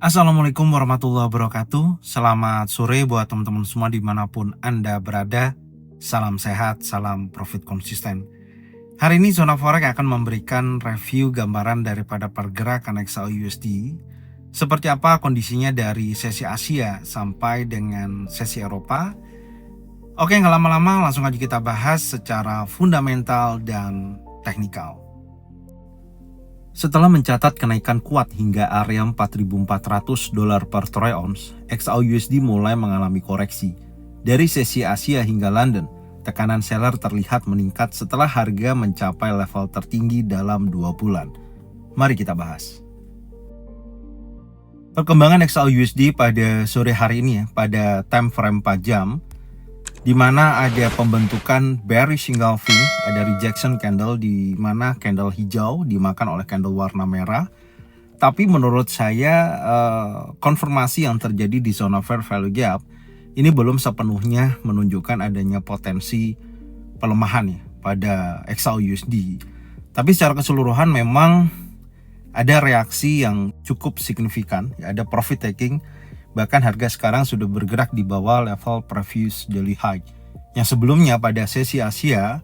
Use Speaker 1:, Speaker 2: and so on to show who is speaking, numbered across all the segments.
Speaker 1: Assalamualaikum warahmatullahi wabarakatuh. Selamat sore buat teman-teman semua dimanapun Anda berada. Salam sehat, salam profit konsisten. Hari ini Zona Forex akan memberikan review gambaran daripada pergerakan XAU-USD. Seperti apa kondisinya dari sesi Asia sampai dengan sesi Eropa. Oke, nggak lama-lama langsung aja kita bahas secara fundamental dan teknikal. Setelah mencatat kenaikan kuat hingga area $4.400 per troy ounce, XAU-USD mulai mengalami koreksi. Dari sesi Asia hingga London, tekanan seller terlihat meningkat setelah harga mencapai level tertinggi dalam 2 bulan. Mari kita bahas. Perkembangan XAU-USD pada sore hari ini pada time frame 4 jam, di mana ada pembentukan bearish engulfing, ada rejection candle di mana candle hijau dimakan oleh candle warna merah. Tapi menurut saya konfirmasi yang terjadi di zona fair value gap ini belum sepenuhnya menunjukkan adanya potensi pelemahan ya pada XAU-USD. Tapi secara keseluruhan memang ada reaksi yang cukup signifikan, ya, ada profit taking. Bahkan harga sekarang sudah bergerak di bawah level previous daily high. Yang sebelumnya pada sesi Asia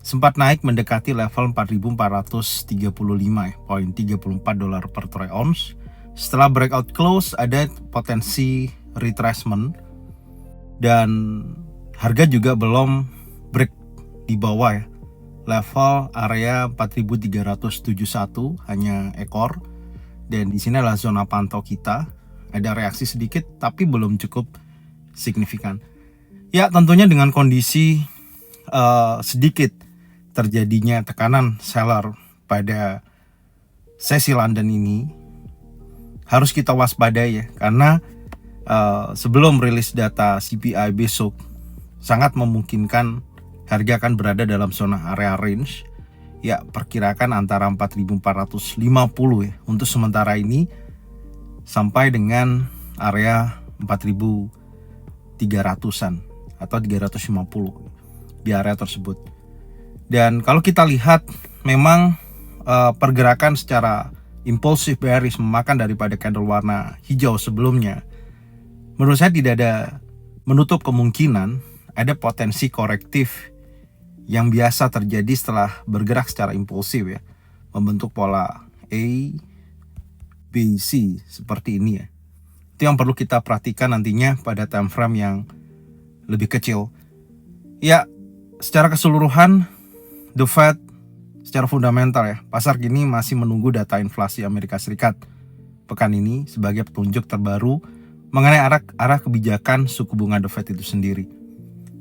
Speaker 1: sempat naik mendekati level 4.435.34 dolar per troy ounce. Setelah breakout close ada potensi retracement dan harga juga belum break di bawah ya. Level area 4.371 hanya ekor, dan di sini adalah zona pantau kita. Ada reaksi sedikit tapi belum cukup signifikan. Ya, tentunya dengan kondisi sedikit terjadinya tekanan seller pada sesi London ini harus kita waspadai ya, karena sebelum rilis data CPI besok sangat memungkinkan harga akan berada dalam zona area range. Ya, perkirakan antara 4.450 ya untuk sementara ini sampai dengan area 4.300-an atau 350 di area tersebut. Dan kalau kita lihat memang pergerakan secara impulsif bearish memakan daripada candle warna hijau sebelumnya, menurut saya tidak ada menutup kemungkinan ada potensi korektif yang biasa terjadi setelah bergerak secara impulsif ya, membentuk pola A, B, C seperti ini ya. Itu yang perlu kita perhatikan nantinya pada time frame yang lebih kecil. Ya, secara keseluruhan The Fed secara fundamental ya, pasar kini masih menunggu data inflasi Amerika Serikat pekan ini sebagai petunjuk terbaru mengenai arah kebijakan suku bunga The Fed itu sendiri.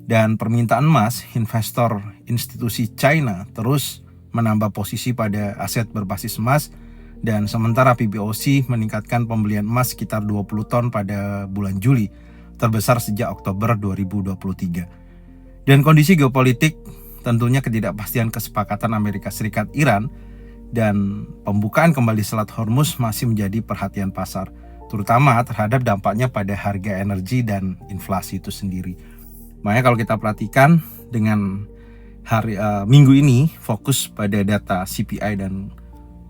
Speaker 1: Dan permintaan emas investor institusi China terus menambah posisi pada aset berbasis emas. Dan sementara PBOC meningkatkan pembelian emas sekitar 20 ton pada bulan Juli, terbesar sejak Oktober 2023. Dan kondisi geopolitik, tentunya ketidakpastian kesepakatan Amerika Serikat Iran dan pembukaan kembali Selat Hormuz masih menjadi perhatian pasar, terutama terhadap dampaknya pada harga energi dan inflasi itu sendiri. Makanya kalau kita perhatikan dengan minggu ini fokus pada data CPI dan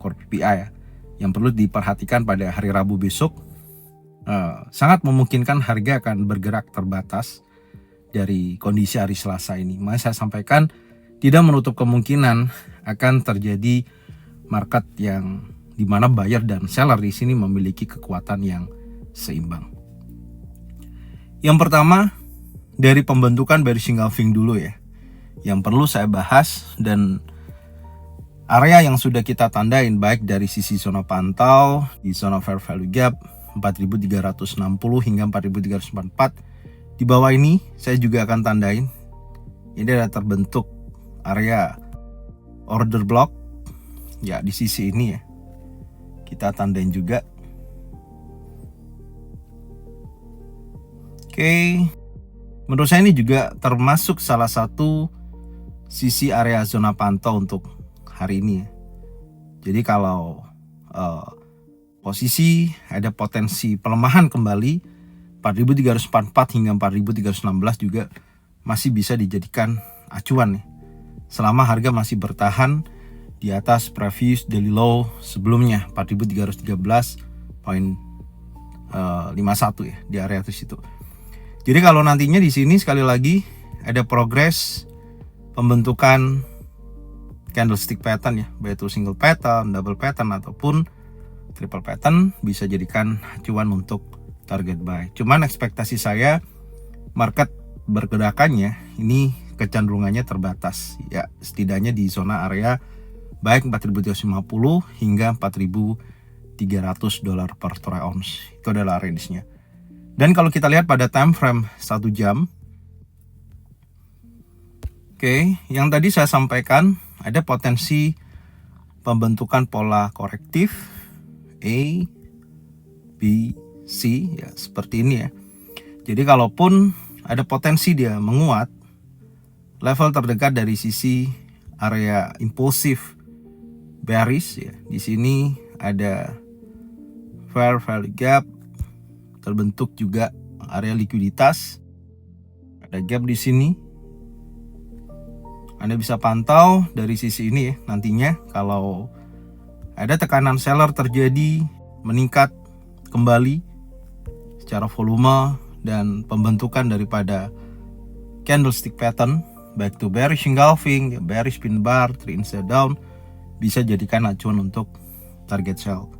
Speaker 1: core PPI ya, yang perlu diperhatikan pada hari Rabu besok, sangat memungkinkan harga akan bergerak terbatas dari kondisi hari Selasa ini. Makanya saya sampaikan tidak menutup kemungkinan akan terjadi market yang dimana buyer dan seller di sini memiliki kekuatan yang seimbang. Yang pertama dari pembentukan bearish engulfing dulu ya, yang perlu saya bahas, dan area yang sudah kita tandain baik dari sisi zona pantau di zona fair value gap 4.360 hingga 4.344. Di bawah ini saya juga akan tandain ini ada terbentuk area order block ya di sisi ini ya. Kita tandain juga. Oke. Menurut saya ini juga termasuk salah satu sisi area zona pantau untuk hari ini ya. Jadi kalau posisi ada potensi pelemahan kembali 4.344 hingga 4.316 juga masih bisa dijadikan acuan ya, selama harga masih bertahan di atas previous daily low sebelumnya 4.313.5 51 ya, di area di situ. Jadi kalau nantinya di sini sekali lagi ada progres pembentukan candlestick pattern ya, baik itu single pattern, double pattern ataupun triple pattern, bisa jadikan acuan untuk target buy. Cuman ekspektasi saya market bergerakannya ini kecenderungannya terbatas ya, setidaknya di zona area baik 4.350 hingga 4.300 dolar per troy ounce. Itu adalah range-nya. Dan kalau kita lihat pada time frame 1 jam, oke, yang tadi saya sampaikan ada potensi pembentukan pola korektif A, B, C ya, seperti ini ya. Jadi kalaupun ada potensi dia menguat, level terdekat dari sisi area impulsif bearish ya, di sini ada fair value gap, terbentuk juga area likuiditas, ada gap di sini. Anda bisa pantau dari sisi ini ya, nantinya kalau ada tekanan seller terjadi meningkat kembali secara volume dan pembentukan daripada candlestick pattern baik to bearish engulfing, bearish pin bar, 3 inside down, bisa jadikan acuan untuk target sell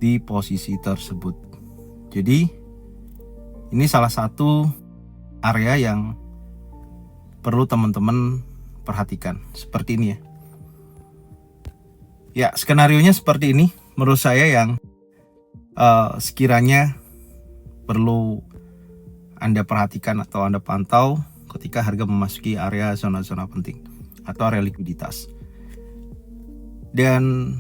Speaker 1: di posisi tersebut. Jadi ini salah satu area yang perlu teman-teman perhatikan, seperti ini ya. Ya, skenarionya seperti ini menurut saya yang sekiranya perlu Anda perhatikan atau Anda pantau ketika harga memasuki area zona-zona penting atau area likuiditas. Dan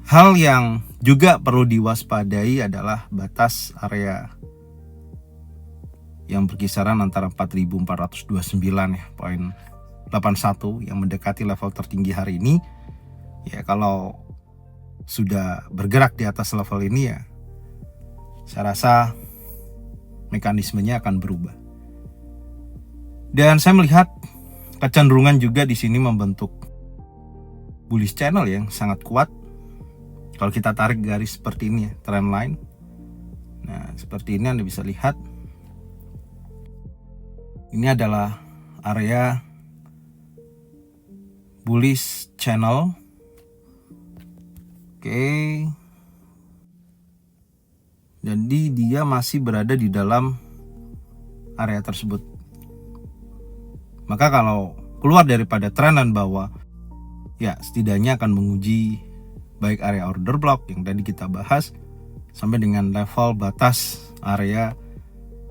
Speaker 1: hal yang juga perlu diwaspadai adalah batas area yang berkisaran antara 4.429 ya, poin 81 yang mendekati level tertinggi hari ini. Ya, kalau sudah bergerak di atas level ini ya, saya rasa mekanismenya akan berubah. Dan saya melihat kecenderungan juga di sini membentuk bullish channel yang sangat kuat. Kalau kita tarik garis seperti ini ya, trend line. Nah, seperti ini Anda bisa lihat. Ini adalah area bullish channel. Oke. Jadi dia masih berada di dalam area tersebut. Maka kalau keluar daripada trenan bawah, ya setidaknya akan menguji baik area order block yang tadi kita bahas sampai dengan level batas area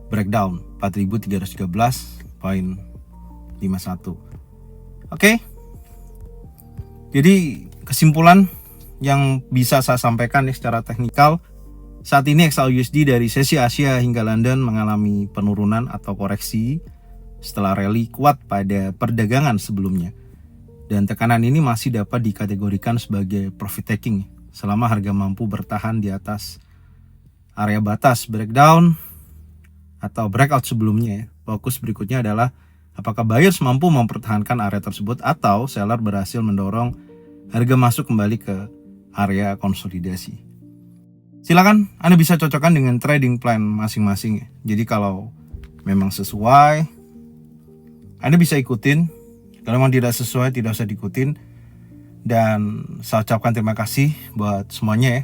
Speaker 1: breakdown 4.313.51. Oke. Jadi kesimpulan yang bisa saya sampaikan secara teknikal, saat ini XAUUSD dari sesi Asia hingga London mengalami penurunan atau koreksi setelah rally kuat pada perdagangan sebelumnya. Dan tekanan ini masih dapat dikategorikan sebagai profit taking selama harga mampu bertahan di atas area batas breakdown atau breakout sebelumnya. Fokus berikutnya adalah apakah buyers mampu mempertahankan area tersebut atau seller berhasil mendorong harga masuk kembali ke area konsolidasi. Silakan Anda bisa cocokkan dengan trading plan masing-masing. Jadi kalau memang sesuai, Anda bisa ikutin. Kalau memang tidak sesuai, tidak usah diikutin. Dan saya ucapkan terima kasih buat semuanya ya.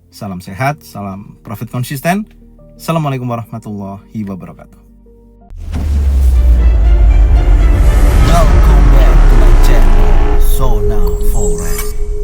Speaker 1: Salam sehat, salam profit konsisten. Assalamualaikum warahmatullahi wabarakatuh.